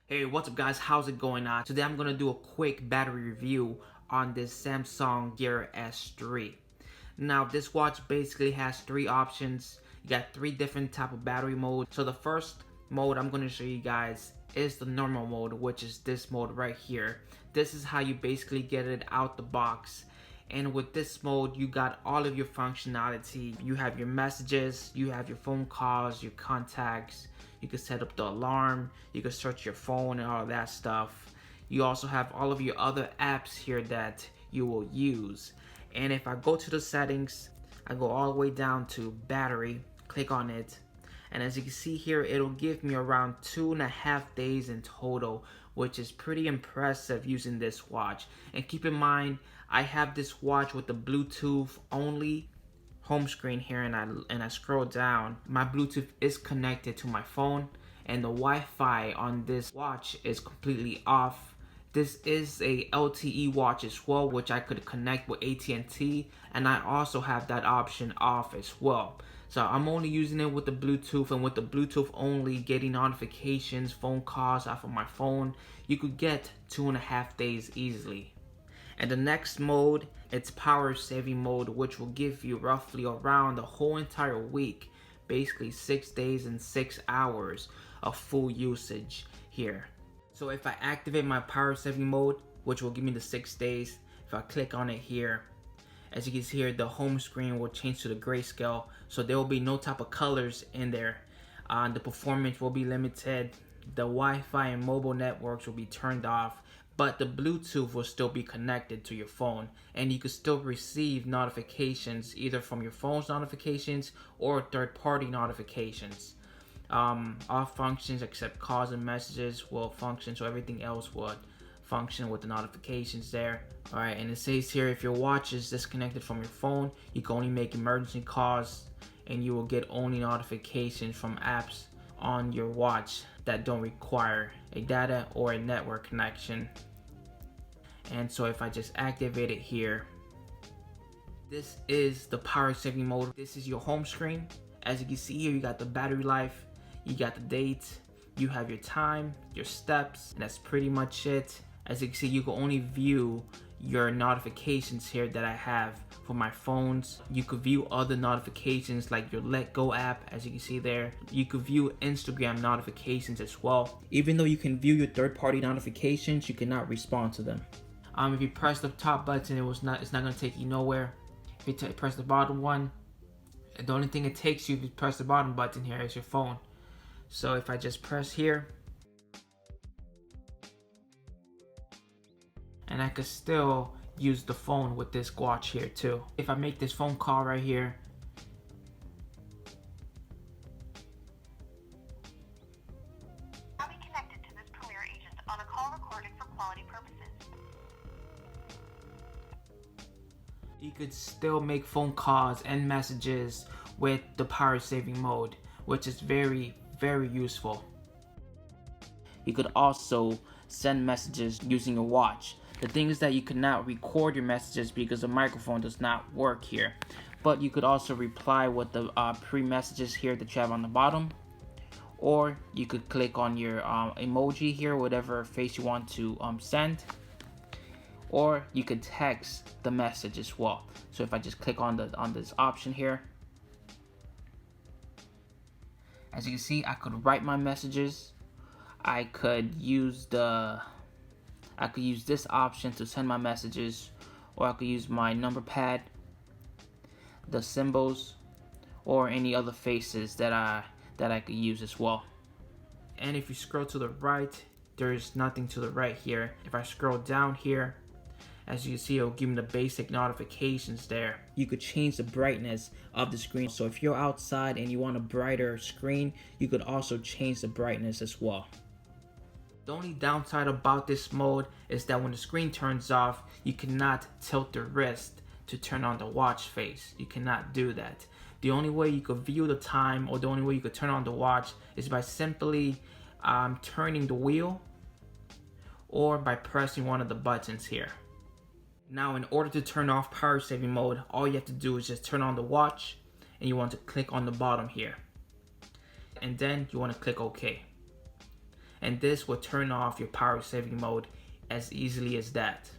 Hey, what's up guys? How's it going on? Today I'm going to do a quick battery review on this Samsung Gear S3. Now this watch basically has three options. You got three different type of battery modes. So the first mode I'm going to show you guys is the normal mode, which is this mode right here. This is how you basically get it out the box. And with this mode, you got all of your functionality. You have your messages, you have your phone calls, your contacts. You can set up the alarm, you can search your phone and all of that stuff. You also have all of your other apps here that you will use. And if I go to the settings, I go all the way down to battery, click on it. And as you can see here, it'll give me around 2.5 days in total, which is pretty impressive using this watch. And keep in mind, I have this watch with the Bluetooth only home screen here, and I scroll down. My Bluetooth is connected to my phone, and the Wi-Fi on this watch is completely off. This is a LTE watch as well, which I could connect with AT&T, and I also have that option off as well. So I'm only using it with the Bluetooth, and with the Bluetooth only, getting notifications, phone calls off of my phone, you could get 2.5 days easily. And the next mode, it's power saving mode, which will give you roughly around the whole entire week, basically 6 days and 6 hours of full usage here. So if I activate my power saving mode, which will give me the 6 days, if I click on it here, as you can see here, the home screen will change to the grayscale, so there will be no type of colors in there. The performance will be limited. The Wi-Fi and mobile networks will be turned off, but the Bluetooth will still be connected to your phone, and you can still receive notifications either from your phone's notifications or third-party notifications. All functions except calls and messages will function, so everything else would function with the notifications there. Alright, and it says here, if your watch is disconnected from your phone, you can only make emergency calls, and you will get only notifications from apps on your watch that don't require a data or a network connection. And so if I just activate it here, this is the power saving mode. This is your home screen. As you can see here, you got the battery life, you got the date, you have your time, your steps, and that's pretty much it. As you can see, you can only view your notifications here that I have for my phones. You could view other notifications like your Let Go app, as you can see there. You could view Instagram notifications as well. Even though you can view your third-party notifications, you cannot respond to them. If you press the top button, it's not gonna take you nowhere. If you press the bottom one, the only thing it takes you if you press the bottom button here is your phone. So if I just press here, and I could still use the phone with this watch here too. If I make this phone call right here, I'll be connected to this Premier agent on a call recorded for quality purposes. you could still make phone calls and messages with the power saving mode, which is very, very useful. You could also send messages using your watch. The thing is that you cannot record your messages because the microphone does not work here. But you could also reply with the pre-messages here that you have on the bottom. Or you could click on your emoji here, whatever face you want to send. Or you could text the message as well. So if I just click on this option here, as you can see, I could write my messages. I could use this option to send my messages, or I could use my number pad, the symbols, or any other faces that I could use as well. And if you scroll to the right, there's nothing to the right here. If I scroll down here, as you can see, it'll give me the basic notifications there. You could change the brightness of the screen. So if you're outside and you want a brighter screen, you could also change the brightness as well. The only downside about this mode is that when the screen turns off, you cannot tilt the wrist to turn on the watch face. You cannot do that. The only way you could view the time, or the only way you could turn on the watch, is by simply turning the wheel, or by pressing one of the buttons here. Now, in order to turn off power saving mode, all you have to do is just turn on the watch, and you want to click on the bottom here. And then you want to click OK. and this will turn off your power saving mode as easily as that.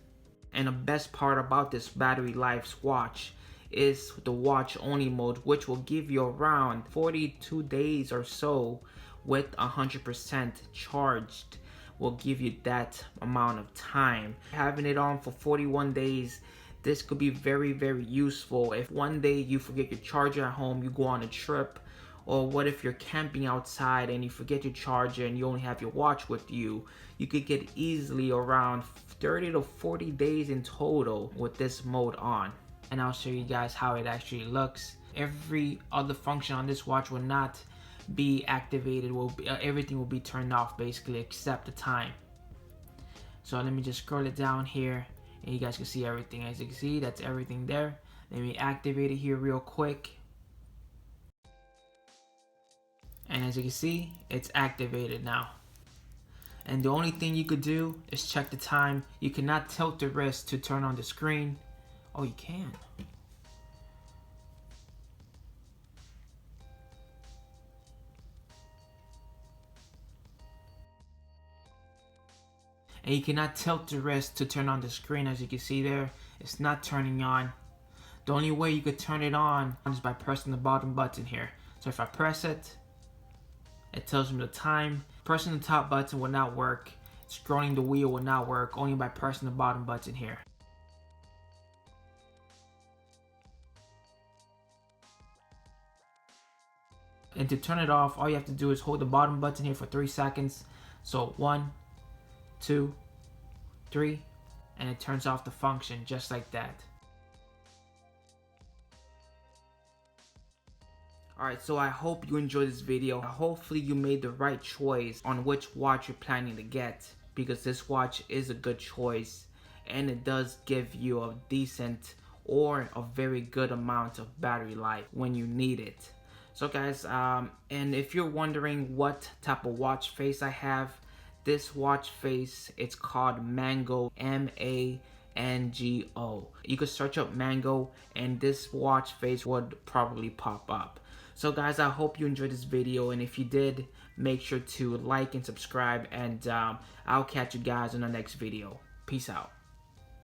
And the best part about this battery life watch is the watch only mode, which will give you around 42 days or so with 100% charged. Will give you that amount of time. Having it on for 41 days, this could be very, very useful. If one day you forget your charger at home, you go on a trip, or what if you're camping outside and you forget your charger and you only have your watch with you, you could get easily around 30 to 40 days in total with this mode on. And I'll show you guys how it actually looks. Every other function on this watch will not be activated, everything will be turned off basically except the time. So let me just scroll it down here and you guys can see everything. As you can see, that's everything there. Let me activate it here real quick. And as you can see, it's activated now. And the only thing you could do is check the time. You cannot tilt the wrist to turn on the screen. Oh, you can. And you cannot tilt the wrist to turn on the screen. As you can see there, it's not turning on. The only way you could turn it on is by pressing the bottom button here. So if I press it, it tells me the time. Pressing the top button will not work. Scrolling the wheel will not work, only by pressing the bottom button here. And to turn it off, all you have to do is hold the bottom button here for 3 seconds. So 1, 2, 3, and it turns off the function just like that. Alright, so I hope you enjoyed this video. Hopefully you made the right choice on which watch you're planning to get, because this watch is a good choice and it does give you a decent or a very good amount of battery life when you need it. So guys, and if you're wondering what type of watch face I have, this watch face, it's called Mango, M-A-N-G-O. You could search up Mango and this watch face would probably pop up. So guys, I hope you enjoyed this video, and if you did, make sure to like and subscribe, and I'll catch you guys in the next video. Peace out.